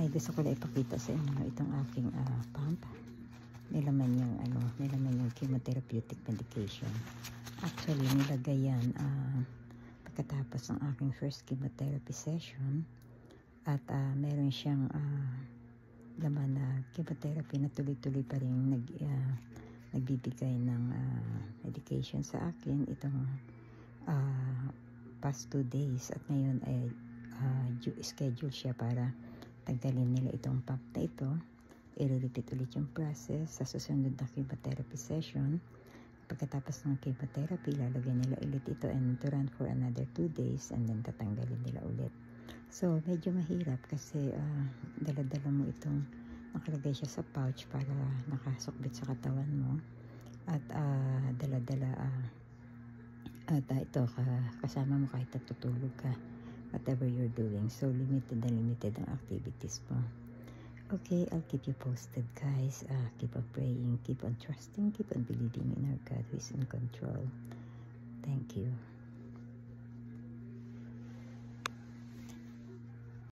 ay gusto ko lang ipakita sa inyo itong aking pump. Nilaman yung chemotherapeutic medication. Actually, nilagay yan pagkatapos ng aking first chemotherapy session. At meron siyang laman na chemotherapy na tuloy-tuloy pa rin nagbibigay ng medication sa akin itong past 2 days. At ngayon ay schedule siya para tanggalin nila itong pump na ito. I-repeat ulit yung process sa susunod na chemotherapy session. Pagkatapos ng chemotherapy, lalagay nila ulit ito and to run for another 2 days and then tatanggalin nila ulit. So, medyo mahirap kasi dala-dala mo itong nakalagay siya sa pouch para nakasukbit sa katawan mo. At dala-dala at ito kasama mo kahit natutulog ka, whatever you're doing. So, limited ang activities mo. Okay, I'll keep you posted, guys. Keep on praying, keep on trusting, keep on believing in our God who is in control. Thank you.